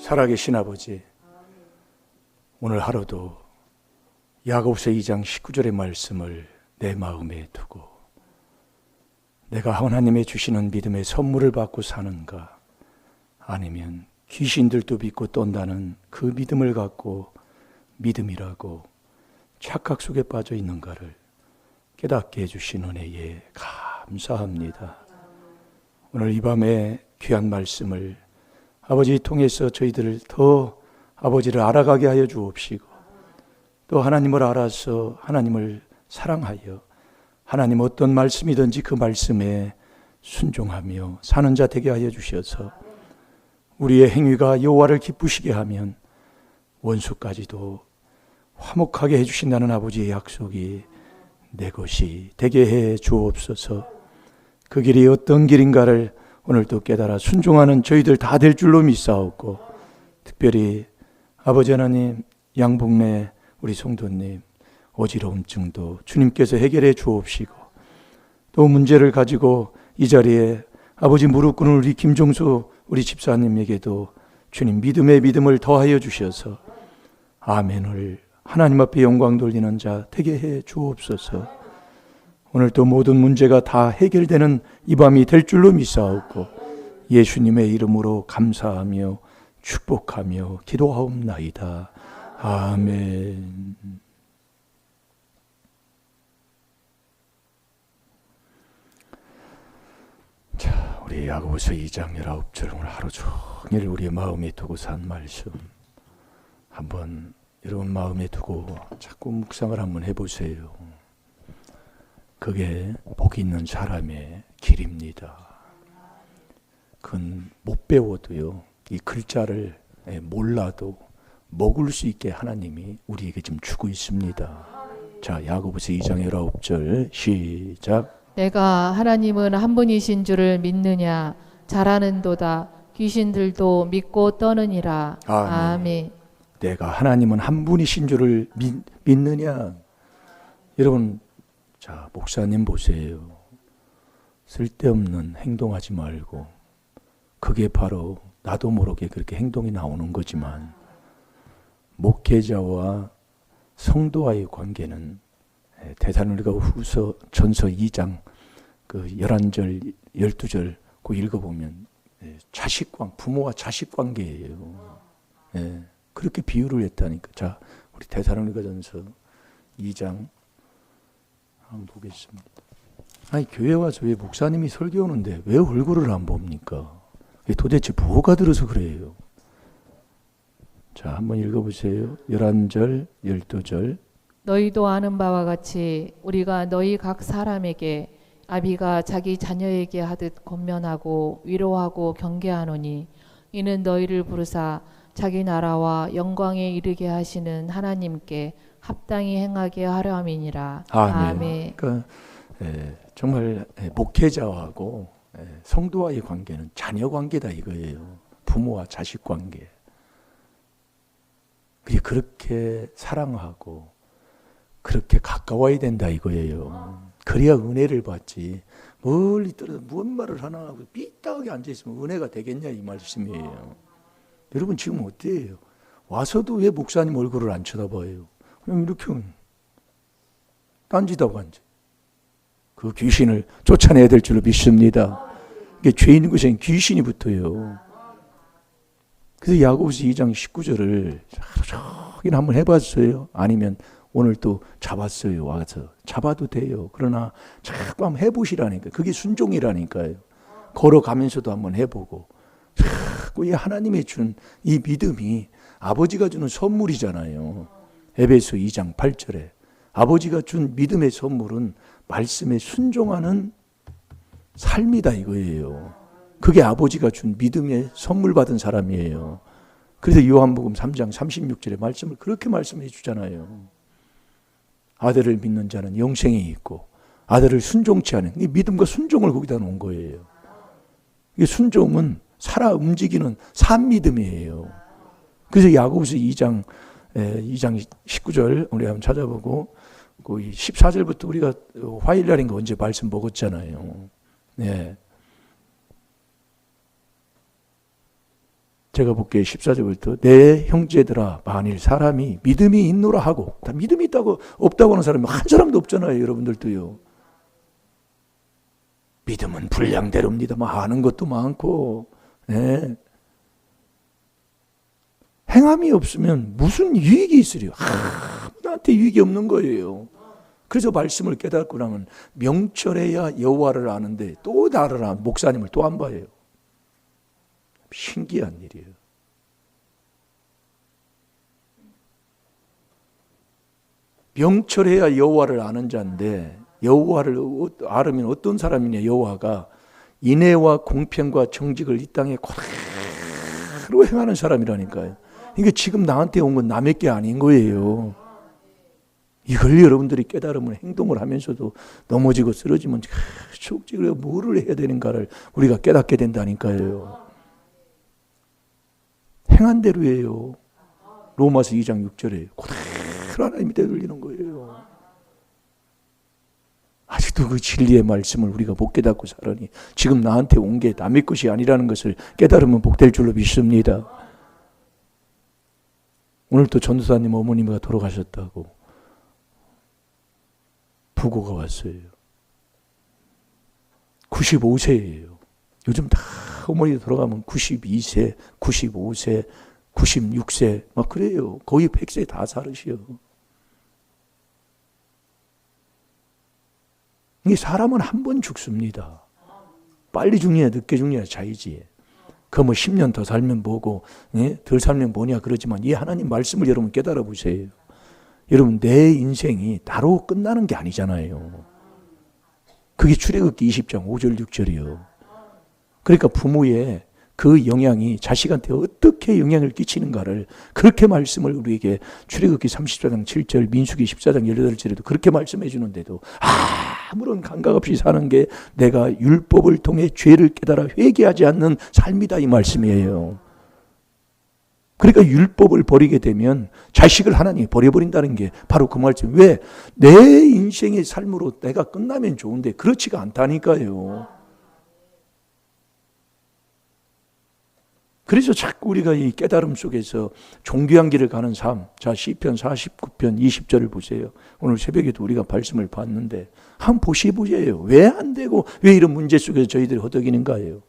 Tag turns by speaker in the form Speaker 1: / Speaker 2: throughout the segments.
Speaker 1: 살아계신 아버지, 오늘 하루도 야고보서 2장 19절의 말씀을 내 마음에 두고 내가 하나님의 주시는 믿음의 선물을 받고 사는가, 아니면 귀신들도 믿고 떤다는 그 믿음을 갖고 믿음이라고 착각 속에 빠져 있는가를 깨닫게 해주신 은혜에 감사합니다. 오늘 이 밤에 귀한 말씀을 아버지 통해서 저희들을 더 아버지를 알아가게 하여 주옵시고, 또 하나님을 알아서 하나님을 사랑하여 하나님 어떤 말씀이든지 그 말씀에 순종하며 사는 자 되게 하여 주셔서 우리의 행위가 여호와를 기쁘시게 하면 원수까지도 화목하게 해주신다는 아버지의 약속이 내 것이 되게 해 주옵소서. 그 길이 어떤 길인가를 오늘도 깨달아 순종하는 저희들 다 될 줄로 믿사옵고, 특별히 아버지 하나님 양복래 우리 성도님 어지러움증도 주님께서 해결해 주옵시고, 또 문제를 가지고 이 자리에 아버지 무릎 꿇은 우리 김종수 우리 집사님에게도 주님 믿음의 믿음을 더하여 주셔서 아멘을 하나님 앞에 영광 돌리는 자 되게 해 주옵소서. 오늘 또 모든 문제가 다 해결되는 이 밤이 될 줄로 믿사옵고 예수님의 이름으로 감사하며 축복하며 기도하옵나이다. 아멘. 자, 우리 야고보서 2장 19절 오늘 하루 종일 우리의 마음에 두고 산 말씀 한번 여러분 마음에 두고 자꾸 묵상을 한번 해보세요. 그게 복 있는 사람의 길입니다. 그건 못 배워도요, 이 글자를 몰라도 먹을 수 있게 하나님이 우리에게 지금 주고 있습니다. 자, 야고보서 2장 19절 시작.
Speaker 2: 내가 하나님은 한 분이신 줄을 믿느냐? 잘하는도다. 귀신들도 믿고 떠느니라.
Speaker 1: 아멘.
Speaker 2: 아멘.
Speaker 1: 내가 하나님은 한 분이신 줄을 믿느냐? 여러분, 자, 목사님 보세요. 쓸데없는 행동하지 말고, 그게 바로 나도 모르게 그렇게 행동이 나오는 거지만, 목회자와 성도와의 관계는 데살로니가 후서 전서 2장 그 11절 12절 그 읽어보면 자식관, 부모와 자식 관계예요. 그렇게 비유를 했다니까. 자, 우리 데살로니가 전서 2장 한번 보겠습니다. 아니, 교회 와서 왜 목사님이 설교하는데 왜 얼굴을 안 봅니까? 도대체 뭐가 들어서 그래요? 자, 한번 읽어보세요. 11절, 12절.
Speaker 2: 너희도 아는 바와 같이 우리가 너희 각 사람에게 아비가 자기 자녀에게 하듯 권면하고 위로하고 경계하노니, 이는 너희를 부르사 자기 나라와 영광에 이르게 하시는 하나님께 합당히 행하게 하려 함이니라. 아멘.
Speaker 1: 그러니까 정말 목회자하고 성도와의 관계는 자녀 관계다 이거예요. 부모와 자식 관계. 그렇게 사랑하고 그렇게 가까워야 된다 이거예요. 그래야 은혜를 받지. 멀리 떨어져 무슨 말을 하나 하고 삐딱하게 앉아있으면 은혜가 되겠냐 이 말씀이에요. 여러분 지금 어때요? 와서도 왜 목사님 얼굴을 안 쳐다봐요? 그냥 이렇게 딴짓하고 앉아. 그 귀신을 쫓아내야 될 줄로 믿습니다. 이게 죄인 것엔 귀신이 붙어요. 그래서 야고보서 2장 19절을 하긴 한번 해봤어요. 아니면 오늘 또 잡았어요. 와서 잡아도 돼요. 그러나 자꾸 한번 해보시라니까. 그게 순종이라니까요. 걸어가면서도 한번 해보고. 자꾸 이 하나님이 준 이 믿음이 아버지가 주는 선물이잖아요. 에베소 2장 8절에 아버지가 준 믿음의 선물은 말씀에 순종하는 삶이다 이거예요. 그게 아버지가 준 믿음의 선물 받은 사람이에요. 그래서 요한복음 3장 36절의 말씀을 그렇게 말씀해 주잖아요. 아들을 믿는 자는 영생이 있고 아들을 순종치 않은, 이 믿음과 순종을 거기다 놓은 거예요. 이 순종은 살아 움직이는 산 믿음이에요. 그래서 야고보서 2장 19절 우리 한번 찾아보고, 그 14절부터 우리가 화요일날인가 언제 말씀 먹었잖아요. 네. 제가 볼게요. 14절부터 내 형제들아 만일 사람이 믿음이 있노라 하고, 다 믿음이 있다고 없다고 하는 사람이 한 사람도 없잖아요. 여러분들도요. 믿음은 분량대로입니다. 아는 것도 많고, 네. 행함이 없으면 무슨 유익이 있으리요? 나한테 유익이 없는 거예요. 그래서 말씀을 깨닫고 나면 명철해야 여호와를 아는데 또 나를 아는 목사님을 또 안 봐요. 신기한 일이에요. 명철해야 여호와를 아는 자인데, 여호와를 알으면 어떤 사람이냐? 여호와가 인애와 공평과 정직을 이 땅에 그대로 행하는 사람이라니까요. 이게 지금 나한테 온 건 남의 게 아닌 거예요. 이걸 여러분들이 깨달으면 행동을 하면서도 넘어지고 쓰러지면 그래 뭐를 해야 되는가를 우리가 깨닫게 된다니까요. 행한 대로예요. 로마서 2장 6절에 그대로 하나님이 되돌리는 거예요. 아직도 그 진리의 말씀을 우리가 못 깨닫고 살아니 지금 나한테 온 게 남의 것이 아니라는 것을 깨달으면 복될 줄로 믿습니다. 오늘 또 전도사님 어머니가 돌아가셨다고 부고가 왔어요. 95세예요. 요즘 다 어머니 돌아가면 92세, 95세, 96세 막 그래요. 거의 100세 다 살으시오. 이게 사람은 한 번 죽습니다. 빨리 죽느냐 늦게 죽느냐 차이지. 그 뭐 10년 더 살면 뭐고, 예? 덜 살면 뭐냐 그러지만 이 하나님 말씀을 여러분 깨달아 보세요. 여러분 내 인생이 나로 끝나는 게 아니잖아요. 그게 출애굽기 20장 5절 6절이요. 그러니까 부모의 그 영향이 자식한테 어떻게 영향을 끼치는가를 그렇게 말씀을 우리에게 출애굽기 34장 7절 민수기 14장 18절에도 그렇게 말씀해 주는데도 아무런 감각 없이 사는 게 내가 율법을 통해 죄를 깨달아 회개하지 않는 삶이다 이 말씀이에요. 그러니까 율법을 버리게 되면 자식을 하나님이 버려버린다는 게 바로 그 말씀. 왜? 내 인생의 삶으로 내가 끝나면 좋은데 그렇지가 않다니까요. 그래서 자꾸 우리가 이 깨달음 속에서 존귀한 길을 가는 삶. 자, 시편 49편 20절을 보세요. 오늘 새벽에도 우리가 말씀을 봤는데 한번 보시보세요. 왜 안 되고 왜 이런 문제 속에서 저희들이 허덕이는가요?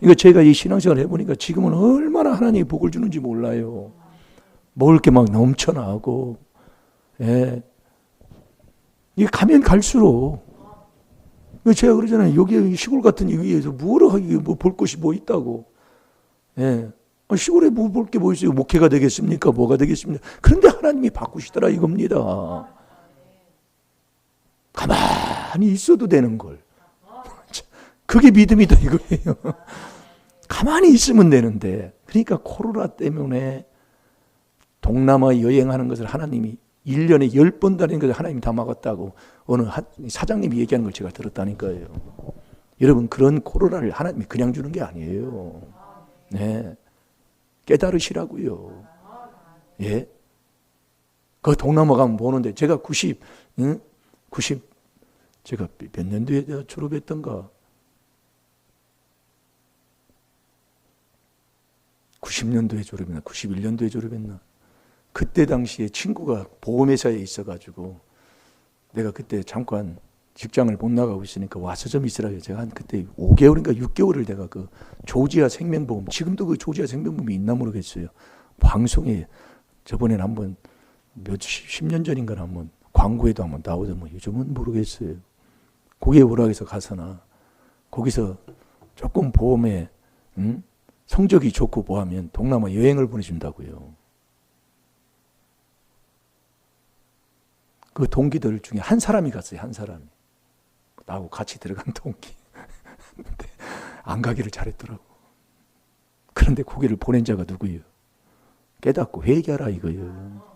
Speaker 1: 이거 제가 이 신앙생활을 해보니까 지금은 얼마나 하나님이 복을 주는지 몰라요. 먹을 게 막 넘쳐나고, 예. 이게 가면 갈수록, 제가 그러잖아요. 여기 시골 같은 여기에서 뭐를 하기, 뭐 볼 것이 뭐 있다고. 예. 시골에 뭐 볼 게 뭐 있어요? 목회가 되겠습니까? 뭐가 되겠습니까? 그런데 하나님이 바꾸시더라 이겁니다. 가만히 있어도 되는 걸. 그게 믿음이다 이거예요. 가만히 있으면 되는데. 그러니까 코로나 때문에 동남아 여행하는 것을 하나님이 1년에 10번 다니는 것을 하나님이 다 막았다고 어느 사장님이 얘기하는 걸 제가 들었다니까요. 여러분 그런 코로나를 하나님이 그냥 주는 게 아니에요. 네, 깨달으시라고요. 예, 그 동남아 가면 보는데 제가 90 제가 몇 년도에 졸업했던가 90년도에 졸업했나 91년도에 졸업했나 그때 당시에 친구가 보험회사에 있어가지고 내가 그때 잠깐 직장을 못 나가고 있으니까 와서 좀 있으라고 제가 한 그때 5개월인가 6개월을 내가 그 조지아 생명보험 지금도 그 조지아 생명보험이 있나 모르겠어요. 방송에 저번에는 한번 몇십 년 전인가 한번 광고에도 한번 나오더만 요즘은 모르겠어요. 거기에 오락에서 가서나 거기서 조금 보험에 성적이 좋고 뭐하면 동남아 여행을 보내준다고요. 그 동기들 중에 한 사람이 갔어요. 한 사람이. 나하고 같이 들어간 동기. 안 가기를 잘했더라고. 그런데 거기를 보낸 자가 누구예요? 깨닫고 회개하라 이거예요.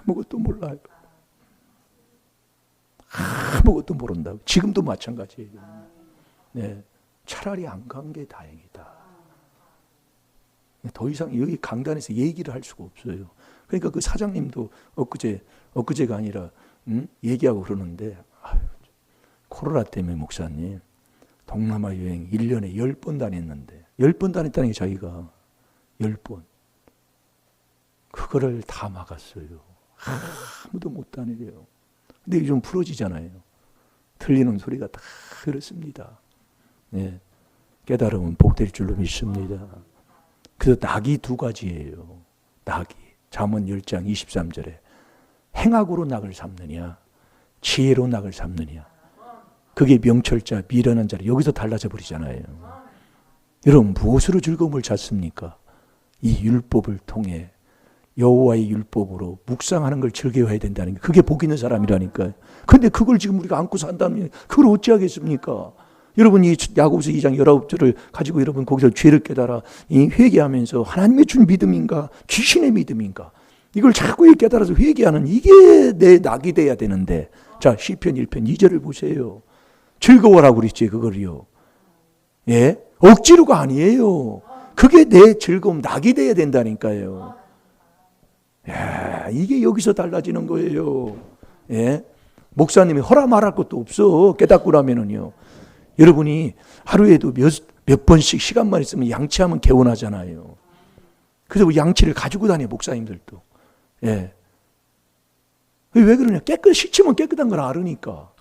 Speaker 1: 아무것도 몰라요. 아무것도 모른다고. 지금도 마찬가지예요. 네, 차라리 안 간 게 다행이다. 더 이상 여기 강단에서 얘기를 할 수가 없어요. 그러니까 그 사장님도 엊그제가 아니라 얘기하고 그러는데 아유, 코로나 때문에 목사님 동남아 여행 1년에 10번 다녔는데 10번 다녔다는 게 자기가 10번. 그거를 다 막았어요. 아무도 못 다니래요. 근데 요즘 풀어지잖아요. 들리는 소리가 다 그렇습니다. 예. 깨달으면 복될 줄로 믿습니다. 그래서 낙이 두 가지예요. 낙이. 잠언 10장 23절에 행악으로 낙을 삼느냐 지혜로 낙을 삼느냐. 그게 명철자 미련한 자리. 여기서 달라져 버리잖아요. 여러분 무엇으로 즐거움을 찾습니까? 이 율법을 통해 여호와의 율법으로 묵상하는 걸 즐겨해야 된다는 게 그게 복 있는 사람이라니까요. 그런데 그걸 지금 우리가 안고 산다면 그걸 어찌하겠습니까? 여러분 이 야고보서 2장 19절을 가지고 여러분 거기서 죄를 깨달아 회개하면서 하나님의 준 믿음인가 귀신의 믿음인가 이걸 자꾸 깨달아서 회개하는 이게 내 낙이 돼야 되는데 자 시편 1편 2절을 보세요. 즐거워라고 그랬지 그걸요. 예? 억지로가 아니에요. 그게 내 즐거움 낙이 돼야 된다니까요. 야, 이게 여기서 달라지는 거예요. 예? 목사님이 허락 말할 것도 없어. 깨닫고 나면은요. 여러분이 하루에도 몇 번씩 시간만 있으면 양치하면 개운하잖아요. 그래서 양치를 가지고 다녀 목사님들도. 예. 왜 그러냐? 씻으면 깨끗한 걸 알으니까.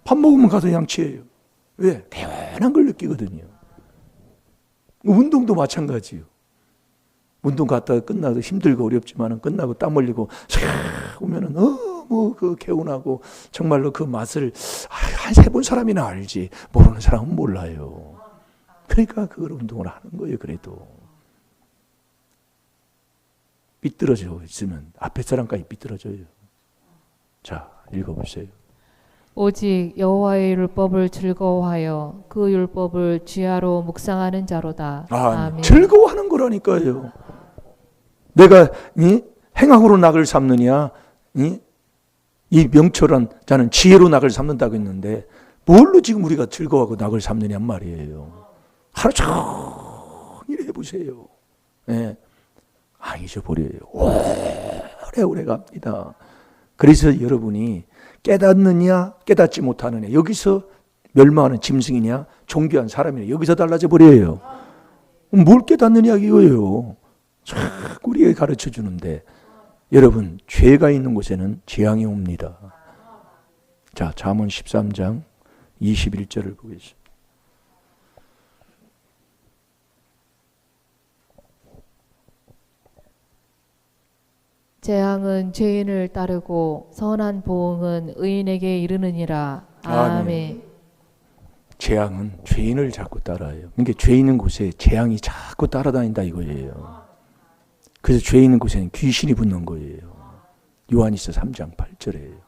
Speaker 1: 밥 먹으면 가서 양치해요. 왜? 개운한 걸 느끼거든요. 운동도 마찬가지예요. 운동 갔다가 끝나서 힘들고 어렵지만 끝나고 땀 흘리고 샥 오면은 너무 그 개운하고 정말로 그 맛을 한 세 번 사람이나 알지 모르는 사람은 몰라요. 그러니까 그걸 운동을 하는 거예요. 그래도 삐뚤어져 있으면 앞에 사람까지 삐뚤어져요. 자 읽어보세요.
Speaker 2: 오직 여호와의 율법을 즐거워하여 그 율법을 주야로 묵상하는 자로다. 아멘.
Speaker 1: 즐거워하는 거라니까요. 내가 행악으로 낙을 삼느냐 이 명철한 자는 지혜로 낙을 삼는다고 했는데 뭘로 지금 우리가 즐거워하고 낙을 삼느냐 말이에요. 하루 종일 해보세요. 예. 잊어버려요. 오래오래 갑니다. 그래서 여러분이 깨닫느냐 깨닫지 못하느냐 여기서 멸망하는 짐승이냐 존귀한 사람이냐 여기서 달라져 버려요. 뭘 깨닫느냐 이거예요. 자꾸 우리에게 가르쳐 주는데 여러분 죄가 있는 곳에는 재앙이 옵니다. 자 잠언 13장 21절을 보겠습니다.
Speaker 2: 재앙은 죄인을 따르고 선한 보응은 의인에게 이르느니라. 아멘.
Speaker 1: 재앙은 죄인을 자꾸 따라요. 그러니까 죄 있는 곳에 재앙이 자꾸 따라다닌다 이거예요. 그래서 죄 있는 곳에는 귀신이 붙는 거예요. 요한일서 3장 8절에요.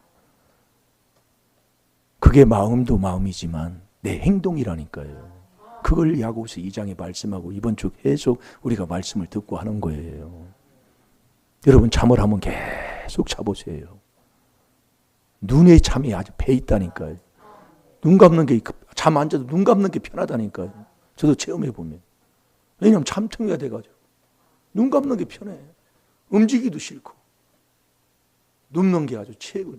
Speaker 1: 그게 마음도 마음이지만 내 행동이라니까요. 그걸 야고보서 2장에 말씀하고 이번 주 계속 우리가 말씀을 듣고 하는 거예요. 여러분 잠을 한번 계속 자보세요. 눈에 잠이 아주 배 있다니까요. 눈 감는 게 잠 안 자도 눈 감는 게 편하다니까요. 저도 체험해 보면. 왜냐하면 잠통이가 돼가지고 눈 감는 게 편해. 움직이기도 싫고 눕는 게 아주 최고.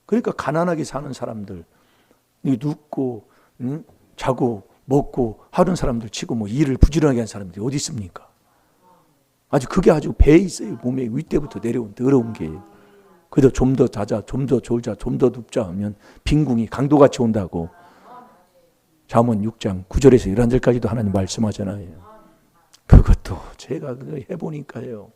Speaker 1: 그러니까 가난하게 사는 사람들 눕고 자고 먹고 하는 사람들 치고 뭐 일을 부지런하게 하는 사람들이 어디 있습니까? 아주 그게 아주 배에 있어요. 몸에 윗대부터 내려온 더러운 게. 그래도 좀 더 자자, 좀 더 졸자, 좀 더 눕자 하면 빈궁이 강도같이 온다고. 잠언 6장 9절에서 11절까지도 하나님 말씀하잖아요. 그것도 제가 해보니까요.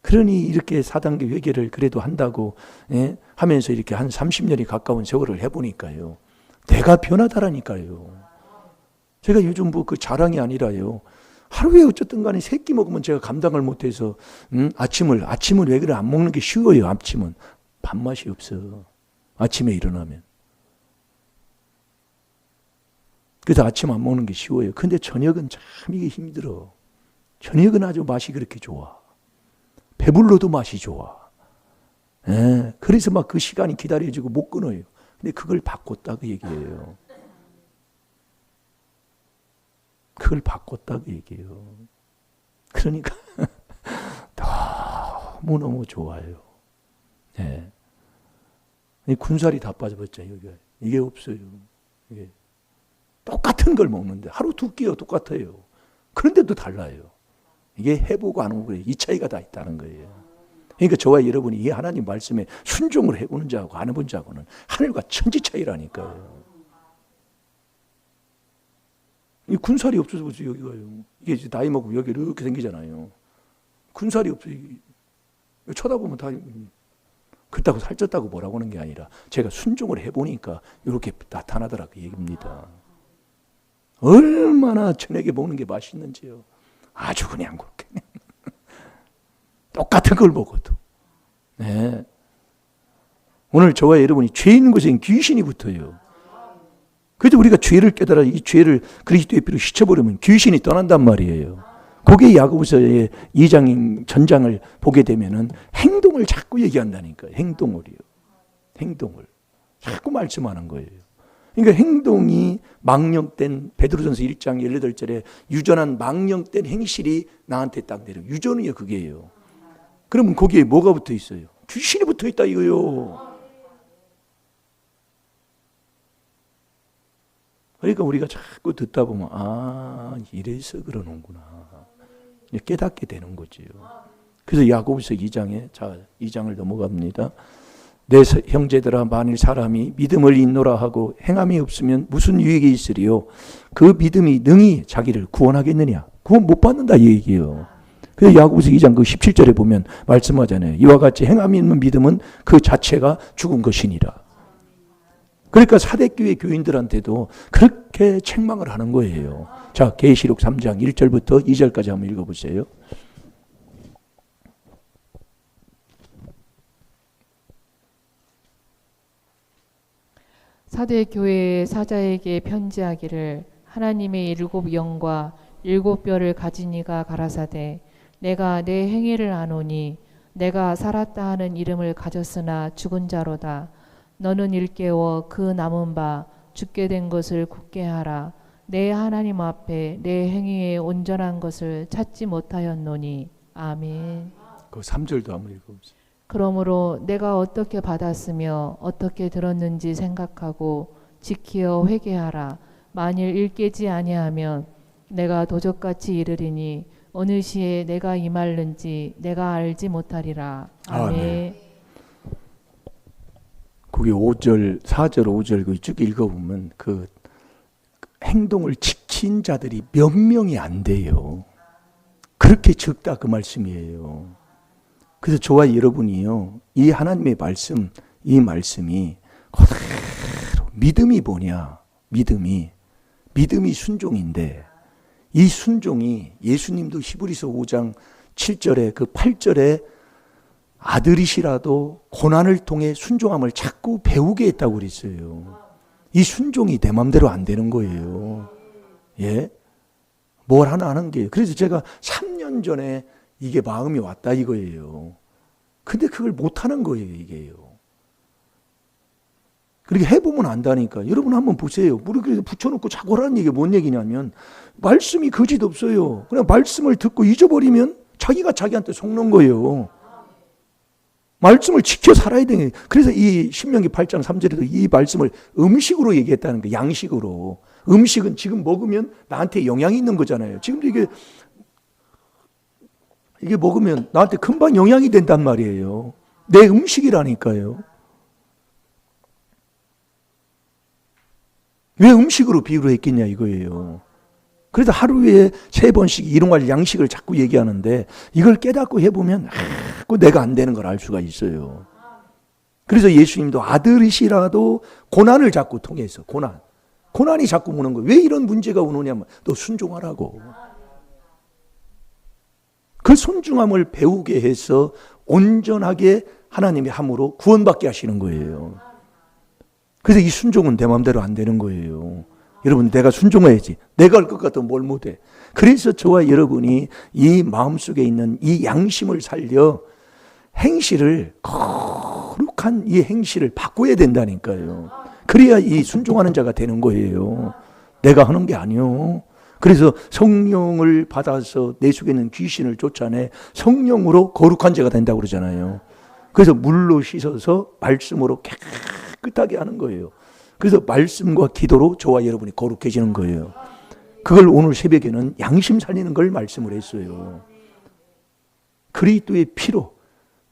Speaker 1: 그러니 이렇게 4단계 회개를 그래도 한다고 하면서 이렇게 한 30년이 가까운 세월을 해보니까요. 내가 변하다라니까요. 제가 요즘 뭐 그 자랑이 아니라요. 하루에 어쨌든 간에 3끼 먹으면 제가 감당을 못해서 아침을 왜 그래 안 먹는 게 쉬워요. 아침은 밥맛이 없어. 아침에 일어나면. 그래서 아침 안 먹는 게 쉬워요. 근데 저녁은 참 이게 힘들어. 저녁은 아주 맛이 그렇게 좋아. 배불러도 맛이 좋아. 그래서 막 그 시간이 기다려지고 못 끊어요. 근데 그걸 바꿨다고 얘기해요. 그걸 바꿨다고 얘기해요. 그러니까 너무너무 좋아요. 네. 군살이 다 빠져버렸잖아요. 이게 없어요. 이게. 똑같은 걸 먹는데 하루 2끼요 똑같아요. 그런데도 달라요. 이게 해보고 안 해보고 이 차이가 다 있다는 거예요. 그러니까 저와 여러분이 이 하나님 말씀에 순종을 해보는 자하고 안 해본 자하고는 하늘과 천지 차이라니까요. 이 군살이 없어서 여기 가요. 이게 이제 나이 먹고 여기 이렇게 생기잖아요. 군살이 없어요. 쳐다보면 다 그렇다고 살쪘다고 뭐라고 하는 게 아니라 제가 순종을 해보니까 이렇게 나타나더라 그 얘기입니다. 얼마나 저녁에 먹는 게 맛있는지요. 아주 그냥 그렇게 똑같은 걸 먹어도. 네. 오늘 저와 여러분이 죄 있는 곳엔 귀신이 붙어요. 그래서 우리가 죄를 깨달아 이 죄를 그리스도의 피로 씻어버리면 귀신이 떠난단 말이에요. 그게 야고보서의 2장 전장을 보게 되면은 행동을 자꾸 얘기한다니까요. 행동을요. 행동을. 자꾸 말씀하는 거예요. 그러니까 행동이 망령된 베드로전서 1장 18절에 유전한 망령된 행실이 나한테 딱 내려. 유전이요 그게요. 그러면 거기에 뭐가 붙어 있어요? 귀신이 붙어 있다 이거요. 그러니까 우리가 자꾸 듣다 보면 아 이래서 그러는구나 깨닫게 되는 거지요. 그래서 야고보서 2장에 자 2장을 넘어갑니다. 내 형제들아 만일 사람이 믿음을 인노라 하고 행함이 없으면 무슨 유익이 있으리요? 그 믿음이 능히 자기를 구원하겠느냐? 구원 못 받는다 이 얘기예요. 그래서 야고보서 2장 그 17절에 보면 말씀하잖아요. 이와 같이 행함이 있는 믿음은 그 자체가 죽은 것이니라. 그러니까 사대교회 교인들한테도 그렇게 책망을 하는 거예요. 자, 계시록 3장 1절부터 2절까지 한번 읽어보세요.
Speaker 2: 사대교회의 사자에게 편지하기를 하나님의 7 영과 7 뼈를 가진 이가 가라사대 내가 내 행위를 아노니 내가 살았다 하는 이름을 가졌으나 죽은 자로다. 너는 일깨워 그 남은 바 죽게 된 것을 굳게 하라. 내 하나님 앞에 내 행위에 온전한 것을 찾지 못하였노니. 아멘.
Speaker 1: 그 3절도 한번 읽어보세요.
Speaker 2: 그러므로 내가 어떻게 받았으며 어떻게 들었는지 생각하고 지키어 회개하라. 만일 일깨지 아니하면 내가 도적같이 이르리니 어느 시에 내가 임할는지 내가 알지 못하리라. 아멘.
Speaker 1: 거기 5절, 4절, 5절 쭉 읽어보면 그 행동을 지킨 자들이 몇 명이 안 돼요. 그렇게 적다 그 말씀이에요. 그래서 저와 여러분이요, 이 하나님의 말씀, 이 말씀이 그대로 믿음이 뭐냐? 믿음이 순종인데 이 순종이 예수님도 히브리서 5장 7절에 그 8절에 아들이시라도 고난을 통해 순종함을 자꾸 배우게 했다고 그랬어요. 이 순종이 내 맘대로 안 되는 거예요. 예? 뭘 하나 하는 게. 그래서 제가 3년 전에 이게 마음이 왔다 이거예요. 근데 그걸 못 하는 거예요, 이게요. 그렇게 해보면 안다니까. 여러분 한번 보세요. 무릎에 붙여놓고 자고 하라는 얘기가 뭔 얘기냐면 말씀이 거짓 없어요. 그냥 말씀을 듣고 잊어버리면 자기가 자기한테 속는 거예요. 말씀을 지켜 살아야 되는. 그래서 이 신명기 8장 3절에도 이 말씀을 음식으로 얘기했다는 거예요. 양식으로. 음식은 지금 먹으면 나한테 영향이 있는 거잖아요. 지금도 이게 먹으면 나한테 금방 영향이 된단 말이에요. 내 음식이라니까요. 왜 음식으로 비유를 했겠냐 이거예요. 그래서 하루에 3번씩 일용할 양식을 자꾸 얘기하는데 이걸 깨닫고 해보면 내가 안 되는 걸 알 수가 있어요. 그래서 예수님도 아들이시라도 고난을 자꾸 통해서 고난이 자꾸 오는 거예요. 왜 이런 문제가 오느냐면 너 순종하라고. 그 순종함을 배우게 해서 온전하게 하나님의 함으로 구원받게 하시는 거예요. 그래서 이 순종은 내 마음대로 안 되는 거예요. 여러분 내가 순종해야지. 내가 할 것 같으면 뭘 못해. 그래서 저와 여러분이 이 마음속에 있는 이 양심을 살려 행실을 거룩한 이 행실을 바꿔야 된다니까요. 그래야 이 순종하는 자가 되는 거예요. 내가 하는 게 아니요. 그래서 성령을 받아서 내 속에 있는 귀신을 쫓아내 성령으로 거룩한 자가 된다고 그러잖아요. 그래서 물로 씻어서 말씀으로 깨끗하게 하는 거예요. 그래서 말씀과 기도로 저와 여러분이 거룩해지는 거예요. 그걸 오늘 새벽에는 양심 살리는 걸 말씀을 했어요. 그리스도의 피로.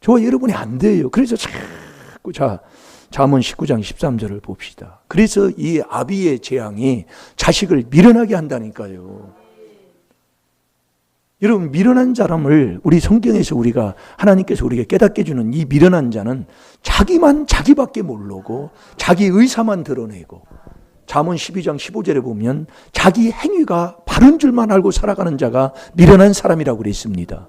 Speaker 1: 저와 여러분이 안 돼요. 그래서 자꾸 잠언 19장 13절을 봅시다. 그래서 이 아비의 재앙이 자식을 미련하게 한다니까요. 여러분, 미련한 사람을 우리 성경에서 우리가 하나님께서 우리에게 깨닫게 주는 이 미련한 자는 자기만 자기밖에 모르고 자기 의사만 드러내고, 잠언 12장 15절에 보면 자기 행위가 바른 줄만 알고 살아가는 자가 미련한 사람이라고 그랬습니다.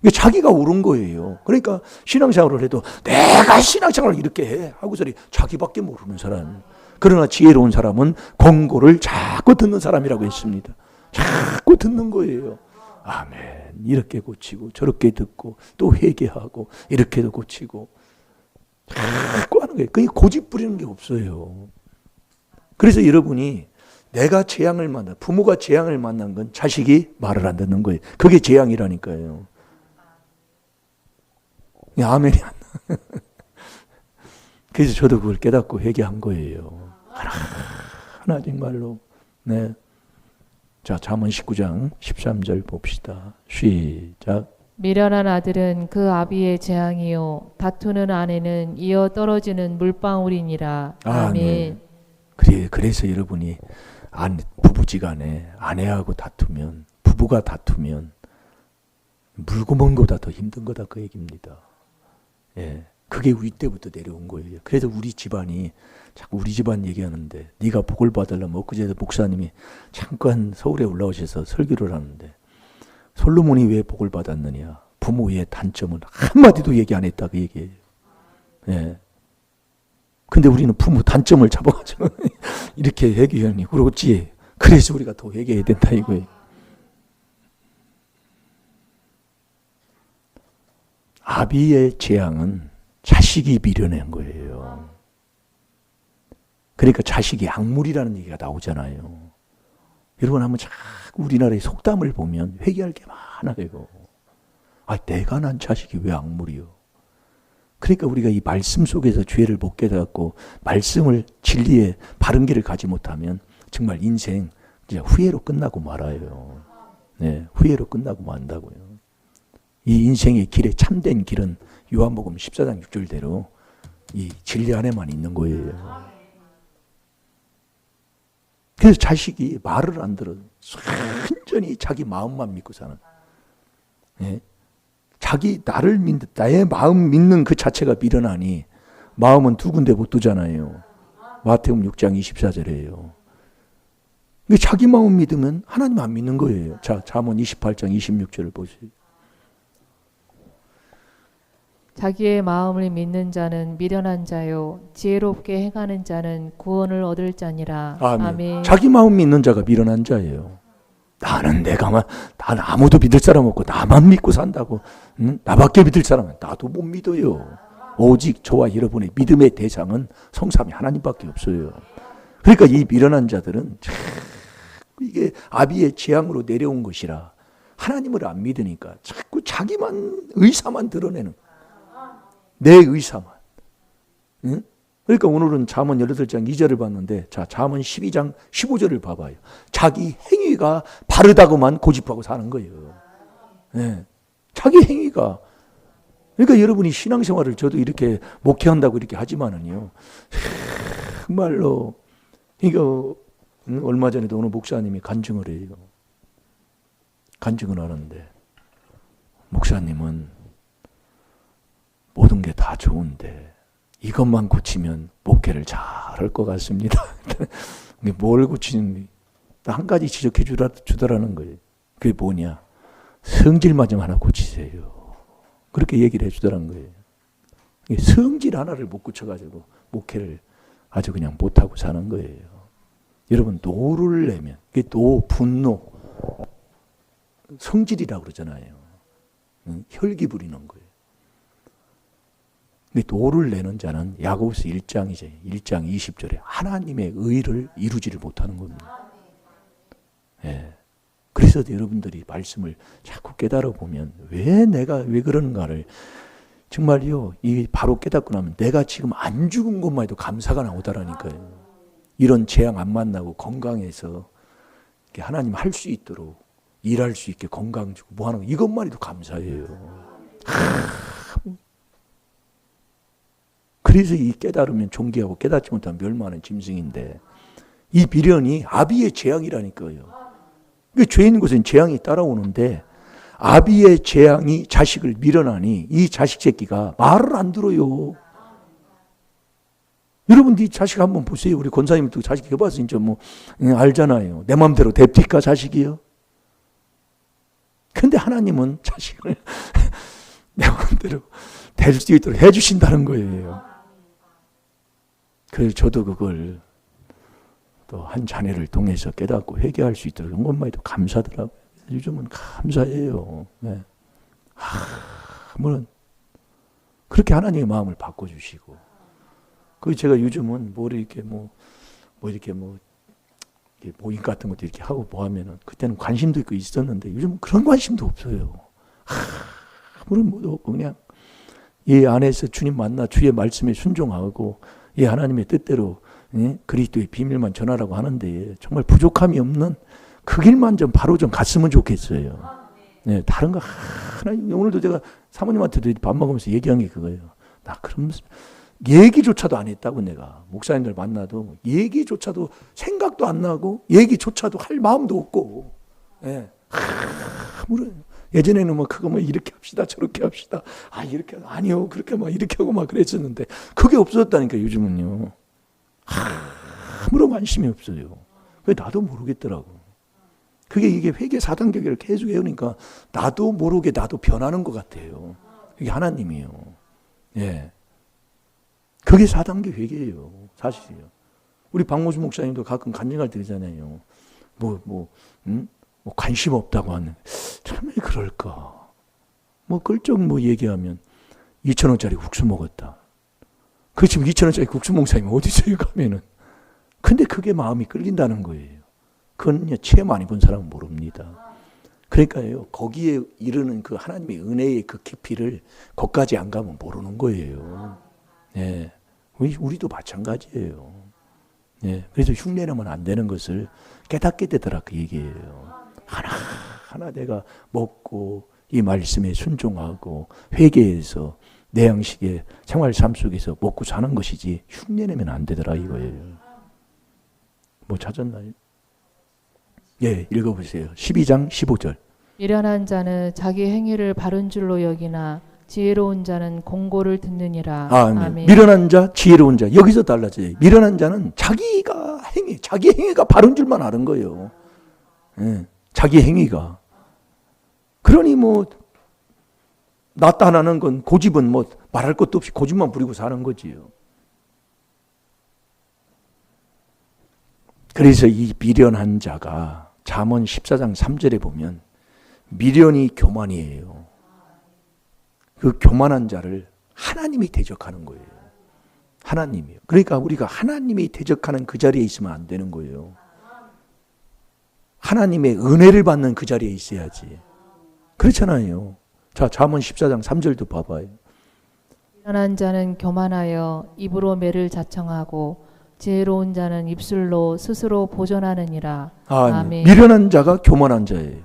Speaker 1: 이게 자기가 옳은 거예요. 그러니까 신앙생활을 해도 내가 신앙생활을 이렇게 해 하고서리 자기밖에 모르는 사람. 그러나 지혜로운 사람은 권고를 자꾸 듣는 사람이라고 했습니다. 자꾸 듣는 거예요. 아멘. 이렇게 고치고 저렇게 듣고 또 회개하고 이렇게도 고치고 자꾸 하는 거예요. 그게 고집 부리는 게 없어요. 그래서 여러분이 내가 재앙을 만나, 부모가 재앙을 만난 건 자식이 말을 안 듣는 거예요. 그게 재앙이라니까요. 아멘이 안 나. 그래서 저도 그걸 깨닫고 회개한 거예요. 하나 정말로. 네. 자, 잠언 19장 13절 봅시다. 시작.
Speaker 2: 미련한 아들은 그 아비의 재앙이요 다투는 아내는 이어 떨어지는 물방울이니라. 아멘.
Speaker 1: 그래서 여러분이 부부지간에 아내하고 다투면, 부부가 다투면 물구멍보다 더 힘든 거다, 그 얘기입니다. 예, 그게 우리 때부터 내려온 거예요. 그래서 우리 집안이 자꾸 우리 집안 얘기하는데, 네가 복을 받으려면, 엊그제도 목사님이 잠깐 서울에 올라오셔서 설교를 하는데, 솔로몬이 왜 복을 받았느냐, 부모의 단점을 한마디도 얘기 안 했다, 그 얘기예요. 예. 근데 우리는 부모 단점을 잡아가지고 이렇게 얘기하니 그렇지. 그래서 우리가 더 얘기해야 된다, 이거예요. 아비의 재앙은 자식이 미련한 거예요. 그러니까 자식이 약물이라는 얘기가 나오잖아요. 여러분 한번 자꾸 우리나라의 속담을 보면 회개할 게 많아요. 내가 난 자식이 왜 약물이요? 그러니까 우리가 이 말씀 속에서 죄를 못 깨닫고 말씀을 진리의 바른 길을 가지 못하면 정말 인생 이제 후회로 끝나고 말아요. 네, 후회로 끝나고 만다고요. 이 인생의 길에 참된 길은 요한복음 14장 6절대로 이 진리 안에만 있는 거예요. 그래서 자식이 말을 안 들어요. 완전히 자기 마음만 믿고 사는. 네? 나를 믿는, 나의 마음 믿는 그 자체가 미련하니 마음은 두 군데 못 두잖아요. 마태복음 6장 24절이에요. 자기 마음 믿으면 하나님 안 믿는 거예요. 자, 잠언 28장 26절을 보세요.
Speaker 2: 자기의 마음을 믿는 자는 미련한 자요 지혜롭게 행하는 자는 구원을 얻을 자니라. 아멘.
Speaker 1: 자기 마음 믿는 자가 미련한 자예요. 나는 난 아무도 믿을 사람 없고 나만 믿고 산다고. 응? 나밖에 믿을 사람은 나도 못 믿어요. 오직 저와 여러분의 믿음의 대상은 성삼위 하나님밖에 없어요. 그러니까 이 미련한 자들은 이게 아비의 재앙으로 내려온 것이라 하나님을 안 믿으니까 자꾸 자기만 의사만 드러내는, 내 의사만. 응? 그러니까 오늘은 잠언 18장 2절을 봤는데, 자, 잠언 12장 15절을 봐봐요. 자기 행위가 바르다고만 고집하고 사는 거예요. 네. 자기 행위가. 그러니까 여러분이 신앙생활을 저도 이렇게 목회한다고 이렇게 하지만은요, 정말로, 이거, 얼마 전에도 어느 목사님이 간증을 해요. 간증을 하는데, 목사님은 모든 게 다 좋은데, 이것만 고치면 목회를 잘할 것 같습니다. 뭘 고치는지 한 가지 지적해 주더라는 거예요. 그게 뭐냐? 성질만 좀 하나 고치세요. 그렇게 얘기를 해 주더라는 거예요. 성질 하나를 못 고쳐가지고 목회를 아주 그냥 못하고 사는 거예요. 여러분, 노를 내면, 그게 분노, 성질이라고 그러잖아요. 혈기 부리는 거예요. 노를 내는 자는 야고보서 1장 20절에 하나님의 의를 이루지를 못하는 겁니다. 예. 그래서 여러분들이 말씀을 자꾸 깨달아 보면 왜 그러는가를 정말요, 이 바로 깨닫고 나면 내가 지금 안 죽은 것만 해도 감사가 나오더라니까요. 이런 재앙 안 만나고 건강해서 하나님 할 수 있도록 일할 수 있게 건강 주고 뭐 하는 거 이것만해도 감사해요. 그래서 이 깨달으면 존귀하고 깨닫지 못하면 멸망하는 짐승인데 이 미련이 아비의 재앙이라니까요. 죄 있는 곳은 재앙이 따라오는데 아비의 재앙이 자식을 밀어나니 이 자식 새끼가 말을 안 들어요. 여러분, 네 자식 한번 보세요. 우리 권사님도 자식 해봐서 이제 뭐 알잖아요. 내 마음대로 됩니까 자식이요? 근데 하나님은 자식을 내 마음대로 될 수 있도록 해주신다는 거예요. 그래서 저도 그걸 또 한 자녀를 통해서 깨닫고 회개할 수 있도록 그런 것만 해도 감사하더라고요. 요즘은 감사해요. 네. 물론 그렇게 하나님의 마음을 바꿔주시고, 그 제가 요즘은 이렇게 모임 같은 것도 이렇게 하고 뭐 하면은 그때는 관심도 있고 있었는데 요즘은 그런 관심도 없어요. 물론 뭐 그냥 이 안에서 주님 만나 주의 말씀에 순종하고 이 하나님의 뜻대로 그리스도의 비밀만 전하라고 하는데 정말 부족함이 없는 그 길만 좀 바로 좀 갔으면 좋겠어요. 네, 다른 거 하나. 오늘도 제가 사모님한테도 밥 먹으면서 얘기한 게 그거예요. 나 그럼 얘기조차도 안 했다고. 내가 목사님들 만나도 얘기조차도 생각도 안 나고 얘기조차도 할 마음도 없고. 네. 물론 예전에는 뭐 그거 뭐 이렇게 합시다 저렇게 합시다 이렇게 아니요 그렇게 막 이렇게 하고 막 그랬었는데 그게 없었다니까. 요즘은요 아무런 관심이 없어요. 나도 모르겠더라고. 그게 이게 회개 4단계를 계속 해오니까 나도 모르게 나도 변하는 것 같아요. 이게 하나님이에요. 예. 그게 4단계 회개예요. 사실이에요. 우리 박모수 목사님도 가끔 간증할 때 그러잖아요. 관심 없다고 하는. 참 왜 그럴까? 끌쩍 얘기하면 2,000원짜리 국수 먹었다. 그 지금 2,000원짜리 국수 목사님이 어디 있어요 가면은. 근데 그게 마음이 끌린다는 거예요. 그건 체험 안 해본 사람은 모릅니다. 그러니까요, 거기에 이르는 그 하나님의 은혜의 그 깊이를 거기까지 안 가면 모르는 거예요. 네. 우리도 마찬가지예요. 네. 그래서 흉내내면 안 되는 것을 깨닫게 되더라 그 얘기예요. 하나 내가 먹고 이 말씀에 순종하고 회개해서 내 양식의 생활 삶 속에서 먹고 사는 것이지 흉내내면 안 되더라 이거예요. 뭐 찾았나요? 예, 읽어보세요. 12장 15절.
Speaker 2: 미련한 자는 자기 행위를 바른 줄로 여기나 지혜로운 자는 공고를 듣느니라. 아멘.
Speaker 1: 미련한 자, 지혜로운 자. 여기서 달라져요. 미련한 자는 자기 행위가 바른 줄만 아는 거예요. 예, 자기 행위가. 그러니 나타나는 건 고집은 말할 것도 없이 고집만 부리고 사는 거지요. 그래서 이 미련한 자가 잠언 14장 3절에 보면 미련이 교만이에요. 그 교만한 자를 하나님이 대적하는 거예요. 하나님이요. 그러니까 우리가 하나님이 대적하는 그 자리에 있으면 안 되는 거예요. 하나님의 은혜를 받는 그 자리에 있어야지. 그렇잖아요. 자, 잠언 14장 3절도 봐봐요.
Speaker 2: 미련한 자는 교만하여 입으로 매를 자청하고 지혜로운 자는 입술로 스스로 보존하느니라. 아멘.
Speaker 1: 미련한 자가 교만한 자예요.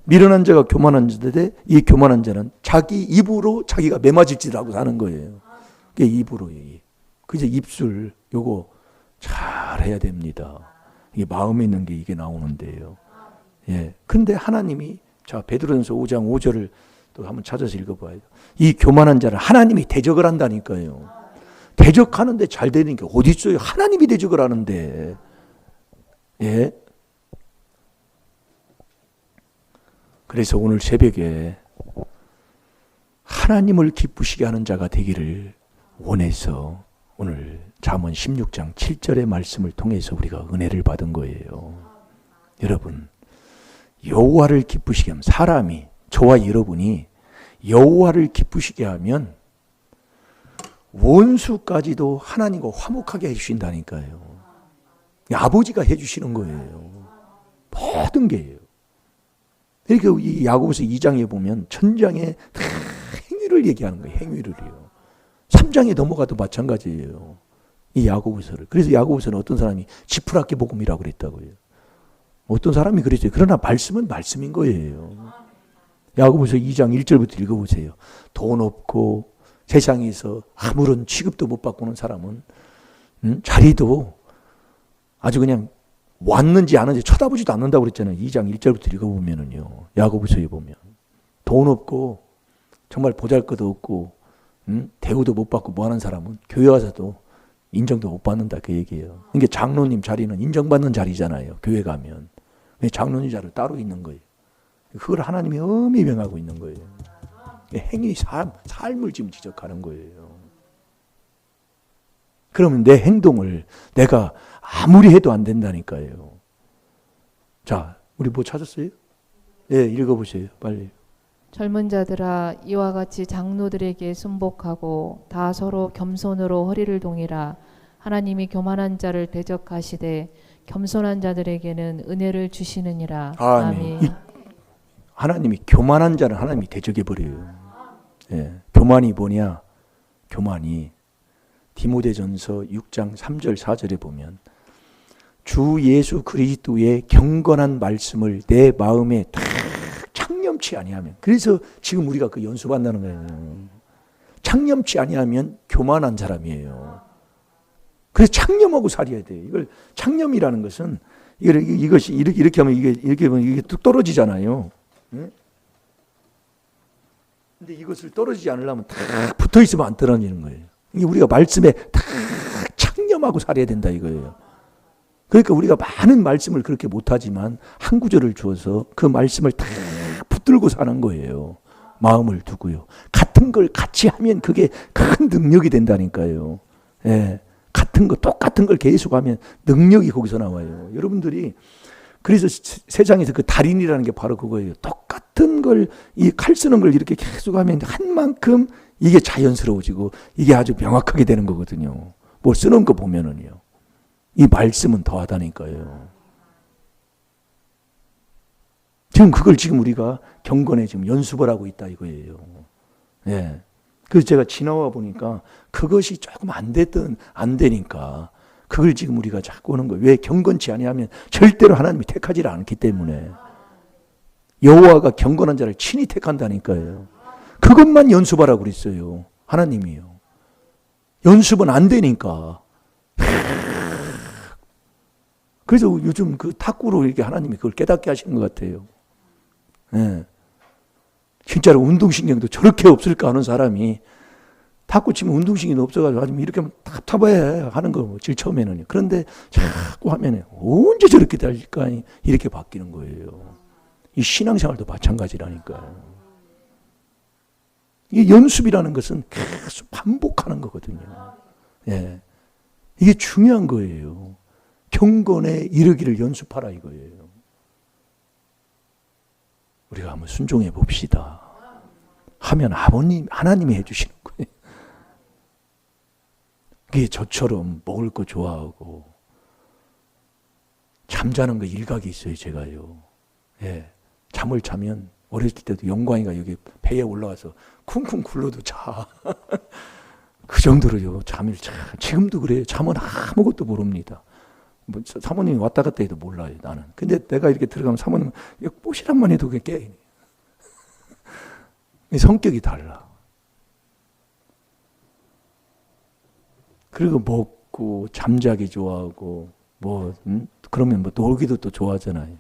Speaker 1: 미련한 자가 교만한 자인데 이 교만한 자는 자기 입으로 자기가 매맞을지라고 하는 거예요. 그게 입으로 얘기. 그래서 입술 요거 잘 해야 됩니다. 이게 마음에 있는 게 이게 나오는데요. 예. 근데 하나님이 자 베드로전서 5장 5절을 또 한번 찾아서 읽어봐요. 이 교만한 자를 하나님이 대적을 한다니까요. 대적하는데 잘 되는 게 어디 있어요? 하나님이 대적을 하는데. 예. 그래서 오늘 새벽에 하나님을 기쁘시게 하는 자가 되기를 원해서 오늘 잠언 16장 7절의 말씀을 통해서 우리가 은혜를 받은 거예요. 여러분, 여호와를 기쁘시게 하면 사람이 저와 여러분이 여호와를 기쁘시게 하면 원수까지도 하나님과 화목하게 해주신다니까요. 아버지가 해주시는 거예요. 모든 게요. 그러니까 이 야고보서 2장에 보면 천장에 다 행위를 얘기하는 거예요. 행위를요. 3장에 넘어가도 마찬가지예요. 이 야고보서를. 그래서 야고보서는 어떤 사람이 지푸라기 복음이라고 그랬다고요. 어떤 사람이 그랬어요. 그러나 말씀은 말씀인 거예요. 야고보서 2장 1절부터 읽어보세요. 돈 없고 세상에서 아무런 취급도 못 받고 오는 사람은 자리도 아주 그냥 왔는지 안 왔는지 쳐다보지도 않는다고 그랬잖아요. 2장 1절부터 읽어보면은요. 야고보서에 보면 돈 없고 정말 보잘것도 없고 대우도 못 받고 뭐 하는 사람은 교회 와서도 인정도 못 받는다 그 얘기예요. 그러니까 장로님 자리는 인정받는 자리잖아요. 교회 가면. 장로님 자리 따로 있는 거예요. 그걸 하나님이 엄히 명하고 있는 거예요. 행위 삶을 지금 지적하는 거예요. 그러면 내 행동을 내가 아무리 해도 안 된다니까요. 자, 우리 뭐 찾았어요? 예, 읽어보세요. 빨리.
Speaker 2: 젊은 자들아 이와 같이 장로들에게 순복하고 다 서로 겸손으로 허리를 동이라. 하나님이 교만한 자를 대적하시되 겸손한 자들에게는 은혜를 주시느니라. 아멘.
Speaker 1: 하나님이 교만한 자는 하나님이 대적해버려요. 예, 교만이 뭐냐? 교만이 디모데전서 6장 3절 4절에 보면 주 예수 그리스도의 경건한 말씀을 내 마음에 다 창념치 아니하면, 그래서 지금 우리가 그 연수받는다는 거예요. 창념치 아니하면 교만한 사람이에요. 그래서 창념하고 살아야 돼요. 이걸 창념이라는 것은 이것이 이렇게 하면 이게 뚝 떨어지잖아요. 네? 근데 이것을 떨어지지 않으려면 다 붙어 있으면 안 떨어지는 거예요. 이게 우리가 말씀에 다 창념하고 살아야 된다 이거예요. 그러니까 우리가 많은 말씀을 그렇게 못하지만 한 구절을 주어서 그 말씀을 다 붙들고 사는 거예요. 마음을 두고요. 같은 걸 같이 하면 그게 큰 능력이 된다니까요. 예. 같은 거, 똑같은 걸 계속하면 능력이 거기서 나와요. 여러분들이 그래서 세상에서 그 달인이라는 게 바로 그거예요. 똑같은 걸, 이 칼 쓰는 걸 이렇게 계속하면 한 만큼 이게 자연스러워지고 이게 아주 명확하게 되는 거거든요. 뭐 쓰는 거 보면은요. 이 말씀은 더하다니까요. 지금 그걸 지금 우리가 경건에 지금 연습을 하고 있다 이거예요. 예. 그래서 제가 지나와 보니까 그것이 조금 안 되니까 그걸 지금 우리가 자꾸 하는 거예요. 왜 경건치 아니하면 절대로 하나님이 택하지 않기 때문에. 여호와가 경건한 자를 친히 택한다니까요. 그것만 연습하라고 그랬어요. 하나님이요. 연습은 안 되니까. 그래서 요즘 그 탁구로 이렇게 하나님이 그걸 깨닫게 하시는 것 같아요. 예. 진짜로 운동신경도 저렇게 없을까 하는 사람이 탁구 치면 운동신경이 없어가지고 아주 이렇게 하면 답답해 하는 거 제일 처음에는요. 그런데 자꾸 하면 언제 저렇게 될까 이렇게 바뀌는 거예요. 이 신앙생활도 마찬가지라니까요. 이 연습이라는 것은 계속 반복하는 거거든요. 예. 이게 중요한 거예요. 경건에 이르기를 연습하라 이거예요. 우리가 한번 순종해 봅시다. 하면 하나님이 해주시는 거예요. 그게 저처럼 먹을 거 좋아하고 잠자는 거 일각이 있어요, 제가요. 예. 잠을 자면 어렸을 때도 영광이가 여기 배에 올라와서 쿵쿵 굴러도 자. 그 정도로요, 잠을 자. 지금도 그래요. 잠은 아무것도 모릅니다. 뭐 사모님이 왔다 갔다 해도 몰라요, 나는. 근데 내가 이렇게 들어가면 사모님은 뽀시락만 해도 그게 깨. 성격이 달라. 그리고 먹고 잠자기 좋아하고 그러면 뭐 놀기도 또 좋아하잖아요.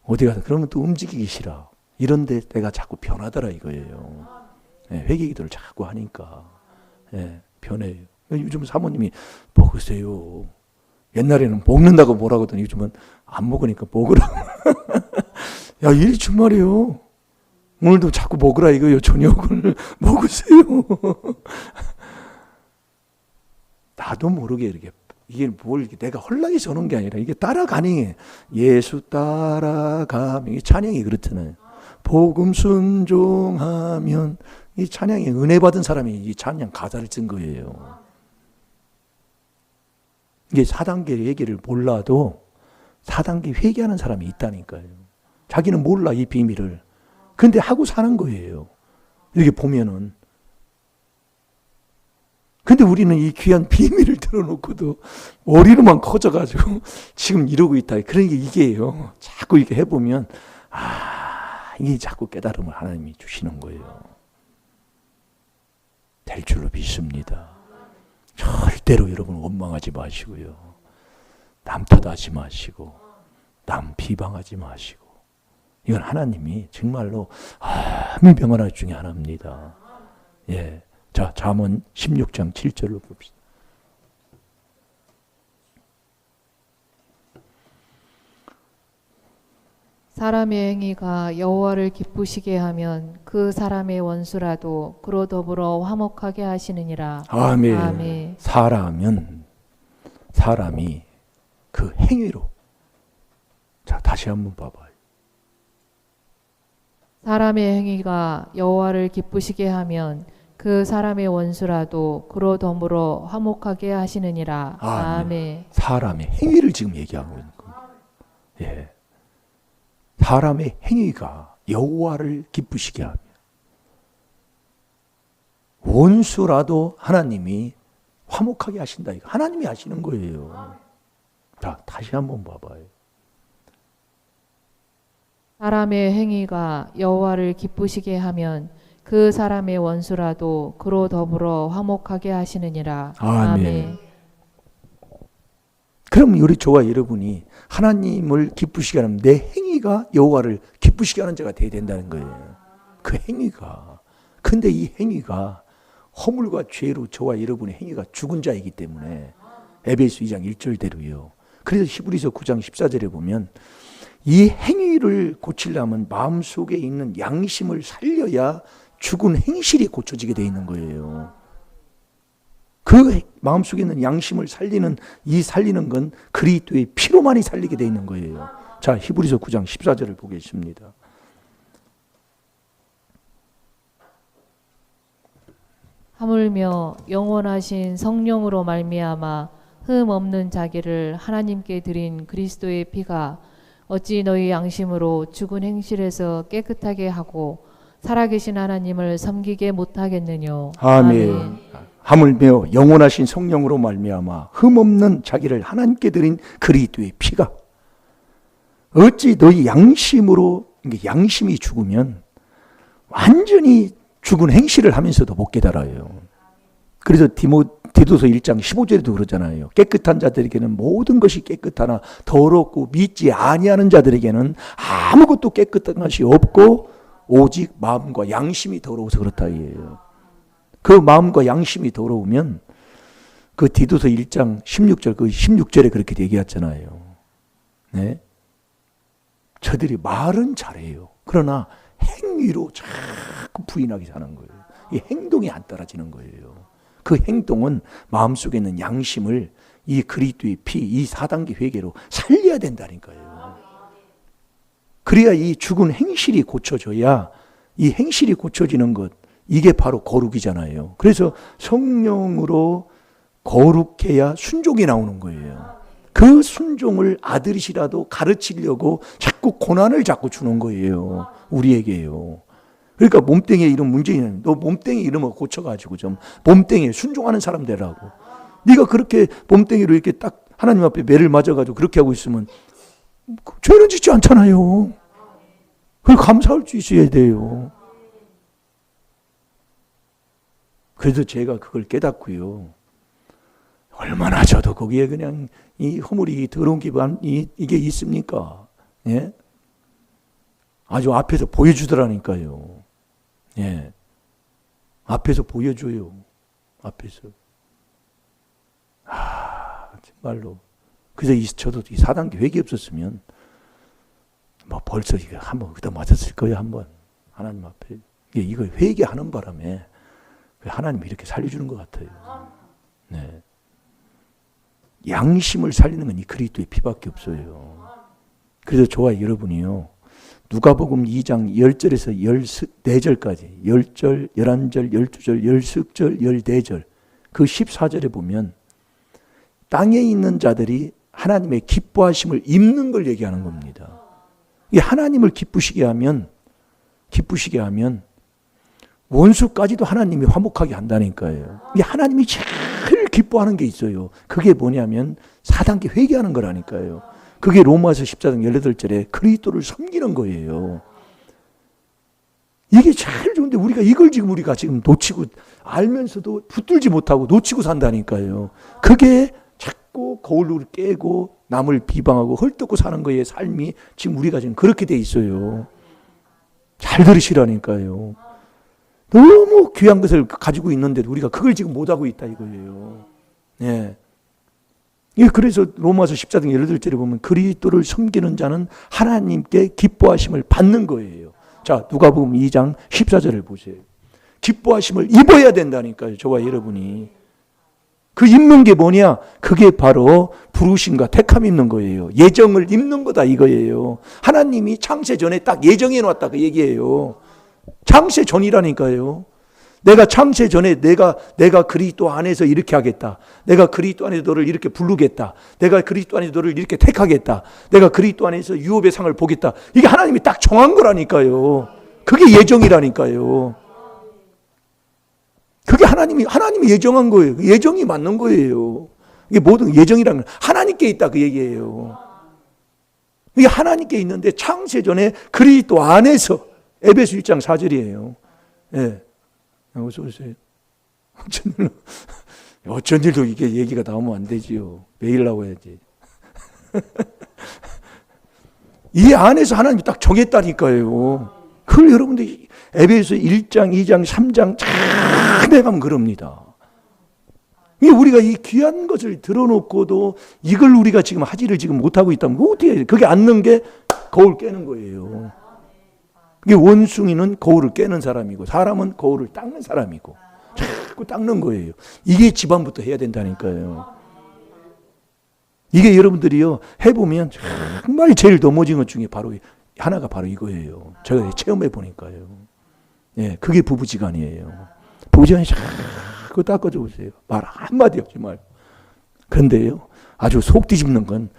Speaker 1: 어디 가서 그러면 또 움직이기 싫어. 이런데 내가 자꾸 변하더라 이거예요. 예, 회개기도를 자꾸 하니까 변해요. 요즘 사모님이 먹으세요. 옛날에는 먹는다고 뭐라고 하더니 요즘은 안 먹으니까 먹으라고. 야, 일 정말이요. 오늘도 자꾸 먹으라 이거요. 저녁을 먹으세요. 나도 모르게 이게 뭘 내가 헐락이 저는 게 아니라 이게 따라가니 예수 따라가면 이 찬양이 그렇잖아요. 복음 순종하면 이 찬양이 은혜 받은 사람이 이 찬양 가사를 쓴 거예요. 이게 4단계 회개를 몰라도 4단계 회개하는 사람이 있다니까요. 자기는 몰라 이 비밀을. 근데 하고 사는 거예요. 이렇게 보면은 근데 우리는 이 귀한 비밀을 들어놓고도 머리로만 커져가지고 지금 이러고 있다. 그런 게 이게요. 자꾸 이렇게 해보면 이게 자꾸 깨달음을 하나님이 주시는 거예요. 될 줄로 믿습니다. 절대로 여러분 원망하지 마시고요. 남 탓하지 마시고 남 비방하지 마시고 이건 하나님이 정말로 명하나 중에 하나입니다. 예. 자, 잠언 16장 7절로 봅시다.
Speaker 2: 사람의 행위가 여호와를 기쁘시게 하면 그 사람의 원수라도 그로 더불어 화목하게 하시느니라.
Speaker 1: 아멘.
Speaker 2: 아멘.
Speaker 1: 사람이 그 행위로, 자 다시 한번 봐봐요.
Speaker 2: 사람의 행위가 여호와를 기쁘시게 하면 그 사람의 원수라도 그로 더불어 화목하게 하시느니라. 아멘.
Speaker 1: 사람의 행위를 지금 얘기하고 있는 겁니다. 예. 사람의 행위가 여호와를 기쁘시게 하며 원수라도 하나님이 화목하게 하신다. 이거 하나님이 하시는 거예요. 자, 다시 한번 봐봐요.
Speaker 2: 사람의 행위가 여호와를 기쁘시게 하면 그 사람의 원수라도 그로 더불어 화목하게 하시느니라.
Speaker 1: 아멘. 그럼 우리 저와 여러분이 하나님을 기쁘시게 하면 내 행위가 여호와를 기쁘시게 하는 자가 되어야 된다는 거예요. 그 행위가. 근데 이 행위가 허물과 죄로 저와 여러분의 행위가 죽은 자이기 때문에 에베소 2장 1절대로요. 그래서 히브리서 9장 14절에 보면 이 행위를 고치려면 마음속에 있는 양심을 살려야 죽은 행실이 고쳐지게 되어 있는 거예요. 그 마음속에 있는 양심을 살리는 건 그리스도의 피로만이 살리게 되어 있는 거예요. 자, 히브리서 9장 14절을 보겠습니다.
Speaker 2: 하물며 영원하신 성령으로 말미암아 흠 없는 자기를 하나님께 드린 그리스도의 피가 어찌 너희 양심으로 죽은 행실에서 깨끗하게 하고 살아계신 하나님을 섬기게 못하겠느뇨.
Speaker 1: 아멘. 하물며 영원하신 성령으로 말미암아 흠없는 자기를 하나님께 드린 그리스도의 피가 어찌 너희 양심으로, 양심이 죽으면 완전히 죽은 행실을 하면서도 못 깨달아요. 그래서 디도서 1장 15절에도 그러잖아요. 깨끗한 자들에게는 모든 것이 깨끗하나 더럽고 믿지 아니하는 자들에게는 아무것도 깨끗한 것이 없고 오직 마음과 양심이 더러워서 그렇다 이에요. 그 마음과 양심이 더러우면 그 디도서 1장 16절 그 16절에 그렇게 얘기했잖아요. 네? 저들이 말은 잘해요. 그러나 행위로 자꾸 부인하게 사는 거예요. 이 행동이 안 따라지는 거예요. 그 행동은 마음속에 있는 양심을 이 그리스도의 피, 이 4단계 회개로 살려야 된다니까요. 그래야 이 죽은 행실이 고쳐져야 이 행실이 고쳐지는 것, 이게 바로 거룩이잖아요. 그래서 성령으로 거룩해야 순종이 나오는 거예요. 그 순종을 아들이시라도 가르치려고 자꾸 고난을 자꾸 주는 거예요. 우리에게요. 그러니까 몸뚱이에 이런 문제는 너 몸뚱이 이름을 고쳐가지고 좀 몸뚱이에 순종하는 사람 되라고. 네가 그렇게 몸뚱이로 이렇게 딱 하나님 앞에 매를 맞아가지고 그렇게 하고 있으면 죄는 짓지 않잖아요. 그걸 감사할 수 있어야 돼요. 그래서 제가 그걸 깨닫고요. 얼마나 저도 거기에 그냥 이 허물이 더러운 이게 있습니까? 예? 아주 앞에서 보여주더라니까요. 예. 앞에서 보여줘요. 앞에서. 정말로. 그래서 저도 이 4단계 회개 없었으면 뭐 벌써 이거 한번 그다 맞았을 거예요. 한번 하나님 앞에. 이거 회개하는 바람에 하나님이 이렇게 살려주는 것 같아요. 네. 양심을 살리는 건 이 그리스도의 피밖에 없어요. 그래서 저와 여러분이요. 누가복음 2장 10절에서 14절까지 10절, 11절, 12절, 10절, 14절 그 14절에 보면 땅에 있는 자들이 하나님의 기뻐하심을 입는 걸 얘기하는 겁니다. 이 하나님을 기쁘시게 하면 원수까지도 하나님이 화목하게 한다니까요. 이게 하나님이 제일 기뻐하는 게 있어요. 그게 뭐냐면 4단계 회개하는 거라니까요. 그게 로마서 14장 18절에 그리스도를 섬기는 거예요. 이게 제일 좋은데 이걸 우리가 지금 놓치고 알면서도 붙들지 못하고 놓치고 산다니까요. 그게 자꾸 거울을 깨고 남을 비방하고 헐뜯고 사는 거의 삶이 지금 우리가 지금 그렇게 돼 있어요. 잘 들으시라니까요. 너무 귀한 것을 가지고 있는데도 우리가 그걸 지금 못하고 있다 이거예요. 예. 그래서 로마서 14장 18절에 보면 그리스도를 섬기는 자는 하나님께 기뻐하심을 받는 거예요. 자, 누가복음 2장 14절을 보세요. 기뻐하심을 입어야 된다니까요. 저와 여러분이. 그 입는 게 뭐냐? 그게 바로 부르심과 택함 입는 거예요. 예정을 입는 거다 이거예요. 하나님이 창세 전에 딱 예정해 놨다 그 얘기예요. 창세 전이라니까요. 내가 창세 전에 내가 그리스도 안에서 이렇게 하겠다. 내가 그리스도 안에서 너를 이렇게 부르겠다. 내가 그리스도 안에서 너를 이렇게 택하겠다. 내가 그리스도 안에서 유업의 상을 보겠다. 이게 하나님이 딱 정한 거라니까요. 그게 예정이라니까요. 그게 하나님이 예정한 거예요. 예정이 맞는 거예요. 이게 모든 예정이라는 건 하나님께 있다 그 얘기예요. 이게 하나님께 있는데 창세 전에 그리스도 안에서 에베소 1장 4절이에요. 예. 어서 오세요. 어쩐 일도 이게 얘기가 나오면 안 되지요. 매일 나와야지. 이 안에서 하나님이 딱 정했다니까요. 그걸 여러분들 에베소 1장, 2장, 3장 잘 가면 그럽니다. 우리가 이 귀한 것을 들어놓고도 이걸 우리가 지금 하지를 지금 못하고 있다면 어떻게 해요? 그게 앉는 게 거울 깨는 거예요. 이게 원숭이는 거울을 깨는 사람이고 사람은 거울을 닦는 사람이고 자꾸 닦는 거예요. 이게 집안부터 해야 된다니까요. 이게 여러분들이요 해보면 정말 제일 넘어진 것 중에 바로 하나가 바로 이거예요. 제가 체험해 보니까요. 예, 그게 부부지간이에요. 부부지간이 자꾸 닦아줘 보세요. 말 한마디 없지 말고. 그런데요 아주 속 뒤집는 건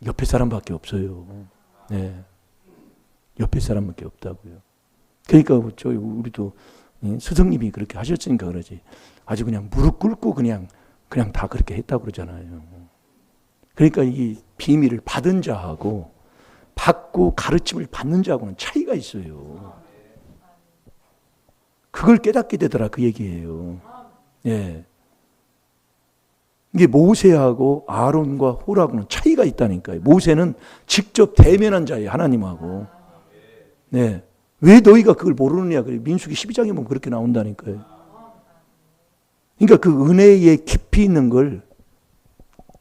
Speaker 1: 옆에 사람밖에 없어요. 예. 옆에 사람밖에 없다고요. 그러니까 우리도 스승님이 그렇게 하셨으니까 그러지. 아주 그냥 무릎 꿇고 그냥 다 그렇게 했다고 그러잖아요. 그러니까 이 비밀을 받은 자하고 받고 가르침을 받는 자하고는 차이가 있어요. 그걸 깨닫게 되더라 그 얘기예요. 예. 이게 모세하고 아론과 홀하고는 차이가 있다니까요. 모세는 직접 대면한 자예요. 하나님하고. 네. 왜 너희가 그걸 모르느냐. 민수기 12장에 보면 그렇게 나온다니까요. 그러니까 그 은혜의 깊이 있는 걸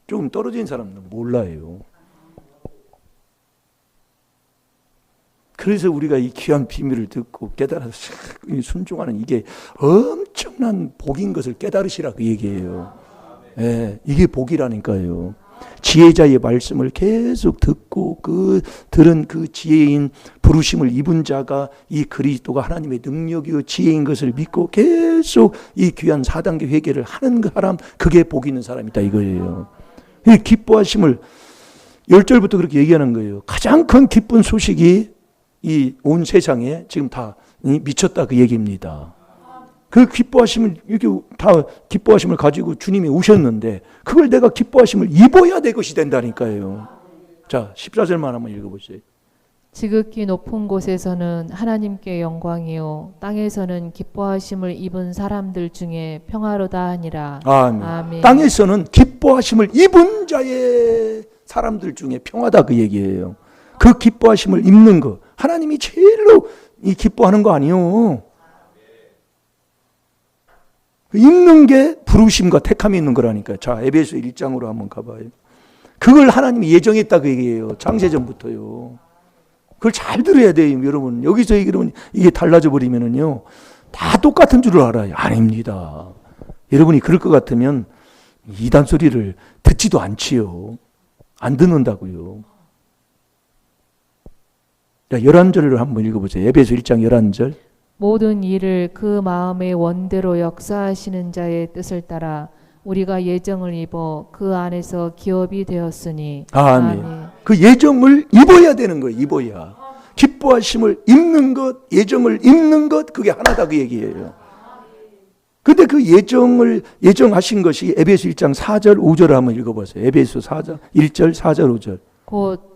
Speaker 1: 조금 떨어진 사람은 몰라요. 그래서 우리가 이 귀한 비밀을 듣고 깨달아서 순종하는 이게 엄청난 복인 것을 깨달으시라 그 얘기예요. 예, 이게 복이라니까요. 지혜자의 말씀을 계속 듣고 들은 그 지혜인 부르심을 입은 자가 이 그리스도가 하나님의 능력이요 지혜인 것을 믿고 계속 이 귀한 4단계 회개를 하는 사람, 그게 복 있는 사람이다 이거예요. 이 기뻐하심을 10절부터 그렇게 얘기하는 거예요. 가장 큰 기쁜 소식이 이 온 세상에 지금 다 미쳤다 그 얘기입니다. 그 기뻐하심을 이렇게 다 기뻐하심을 가지고 주님이 오셨는데 그걸 내가 기뻐하심을 입어야 될 것이 된다니까요. 자, 14절만 한번 읽어보세요.
Speaker 2: 지극히 높은 곳에서는 하나님께 영광이요 땅에서는 기뻐하심을 입은 사람들 중에 평화로다 하니라.
Speaker 1: 아멘.
Speaker 2: 아멘.
Speaker 1: 땅에서는 기뻐하심을 입은 자의 사람들 중에 평화다 그 얘기예요. 그 기뻐하심을 입는 거 하나님이 제일로 이 기뻐하는 거 아니요. 입는 게 부르심과 택함이 있는 거라니까요. 자, 에베소 1장으로 한번 가봐요. 그걸 하나님이 예정했다 그 얘기예요. 창세전부터요. 그걸 잘 들어야 돼요, 여러분. 여기서 얘기하면 이게 달라져 버리면은요, 다 똑같은 줄을 알아요. 아닙니다. 여러분이 그럴 것 같으면 이단 소리를 듣지도 않지요. 안 듣는다고요. 자, 11절을 한번 읽어보세요. 에베소 1장 11절.
Speaker 2: 모든 일을 그 마음의 원대로 역사하시는 자의 뜻을 따라 우리가 예정을 입어 그 안에서 기업이 되었으니.
Speaker 1: 아멘. 그 예정을 입어야 되는 거예요. 입어야. 기뻐하심을 입는 것, 예정을 입는 것, 그게 하나다 그 얘기예요. 근데 그 예정하신 것이 에베소 1장 4절 5절 한번 읽어보세요. 에베소 4장 1절 4절 5절.
Speaker 2: 곧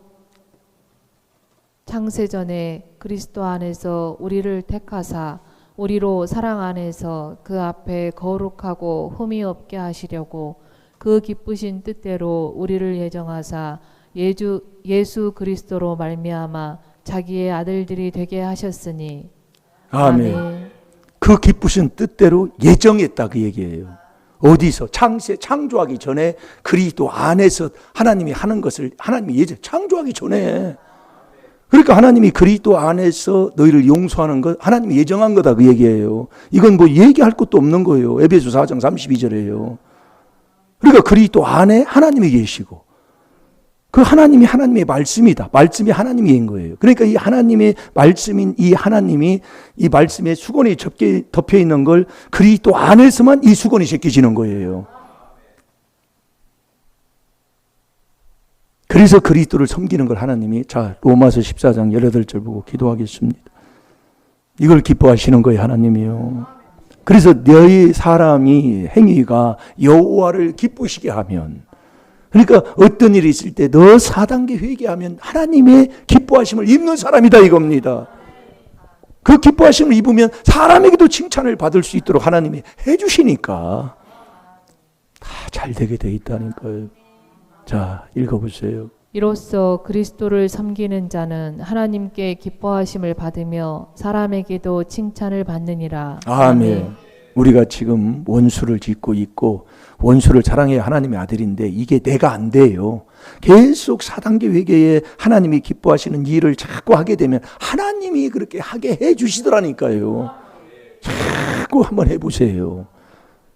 Speaker 2: 창세전에 그리스도 안에서 우리를 택하사 우리로 사랑 안에서 그 앞에 거룩하고 흠이 없게 하시려고 그 기쁘신 뜻대로 우리를 예정하사 예수 그리스도로 말미암아 자기의 아들들이 되게 하셨으니.
Speaker 1: 아멘. 그 기쁘신 뜻대로 예정했다 그 얘기예요. 어디서? 창조하기 전에 그리스도 안에서 하나님이 하는 것을 하나님이 창조하기 전에, 그러니까 하나님이 그리스도 안에서 너희를 용서하는 것 하나님이 예정한 거다 그 얘기예요. 이건 뭐 얘기할 것도 없는 거예요. 에베소 4장 32절이에요. 그러니까 그리스도 안에 하나님이 계시고 그 하나님이 하나님의 말씀이다. 말씀이 하나님인 거예요. 그러니까 이 하나님의 말씀인 이 하나님이 이 말씀에 수건이 덮여 있는 걸 그리스도 안에서만 이 수건이 제껴지는 거예요. 그래서 그리스도를 섬기는 걸 하나님이, 자, 로마서 14장 18절 보고 기도하겠습니다. 이걸 기뻐하시는 거예요, 하나님이요. 그래서 너희 사람이 행위가 여호와를 기쁘시게 하면, 그러니까 어떤 일이 있을 때 너 4단계 회개하면 하나님의 기뻐하심을 입는 사람이다 이겁니다. 그 기뻐하심을 입으면 사람에게도 칭찬을 받을 수 있도록 하나님이 해주시니까 다 잘 되게 돼 있다니까요. 자, 읽어보세요.
Speaker 2: 이로써 그리스도를 섬기는 자는 하나님께 기뻐하심을 받으며 사람에게도 칭찬을 받느니라.
Speaker 1: 아멘. 우리가 지금 원수를 짓고 있고 원수를 사랑해야 하나님의 아들인데 이게 내가 안 돼요. 계속 4단계 회개에 하나님이 기뻐하시는 일을 자꾸 하게 되면 하나님이 그렇게 하게 해 주시더라니까요. 자꾸 한번 해보세요.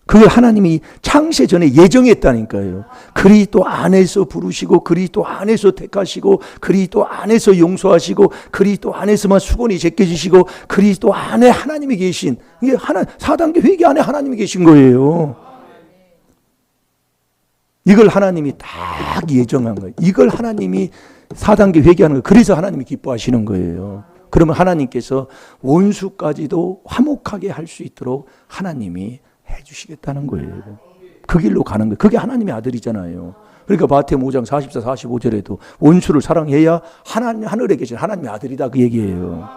Speaker 1: 그걸 하나님이 창세 전에 예정했다니까요. 그리스도 안에서 부르시고 그리스도 안에서 택하시고 그리스도 안에서 용서하시고 그리스도 안에서만 수건이 제껴지시고 그리스도 안에 하나님이 계신, 이게 4단계 회개 안에 하나님이 계신 거예요. 이걸 하나님이 딱 예정한 거예요. 이걸 하나님이 4단계 회개하는 거예요. 그래서 하나님이 기뻐하시는 거예요. 그러면 하나님께서 원수까지도 화목하게 할 수 있도록 하나님이 해주시겠다는 거예요. 그 길로 가는 거예요. 그게 하나님의 아들이잖아요. 그러니까 마태복음 5장 44, 45절에도 원수를 사랑해야 하늘에 계신 하나님의 아들이다 그 얘기예요.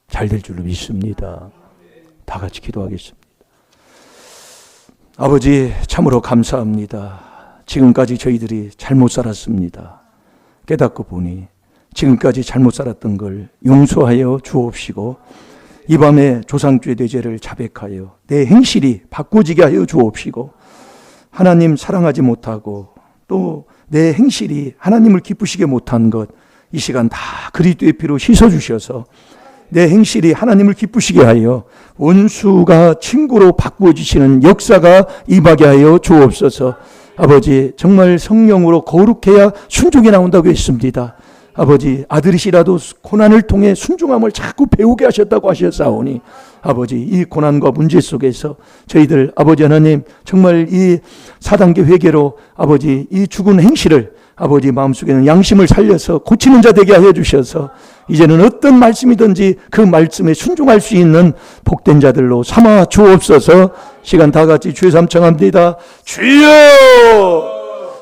Speaker 1: 잘 될 줄로 믿습니다. 다 같이 기도하겠습니다. 아버지, 참으로 감사합니다. 지금까지 저희들이 잘못 살았습니다. 깨닫고 보니 지금까지 잘못 살았던 걸 용서하여 주옵시고 이 밤에 조상주의 뇌죄를 자백하여 내 행실이 바꿔지게 하여 주옵시고, 하나님 사랑하지 못하고 또 내 행실이 하나님을 기쁘시게 못한 것 이 시간 다 그리스도의 피로 씻어주셔서 내 행실이 하나님을 기쁘시게 하여 원수가 친구로 바꾸어지시는 역사가 임하게 하여 주옵소서. 아버지, 정말 성령으로 거룩해야 순종이 나온다고 했습니다. 아버지, 아들이시라도 고난을 통해 순종함을 자꾸 배우게 하셨다고 하셨사오니 아버지, 이 고난과 문제 속에서 저희들 아버지 하나님 정말 이 4단계 회개로 아버지 이 죽은 행실을 아버지 마음속에는 양심을 살려서 고치는 자 되게 하여 주셔서 이제는 어떤 말씀이든지 그 말씀에 순종할 수 있는 복된 자들로 삼아 주옵소서. 시간 다 같이 주의 삼청합니다. 주여!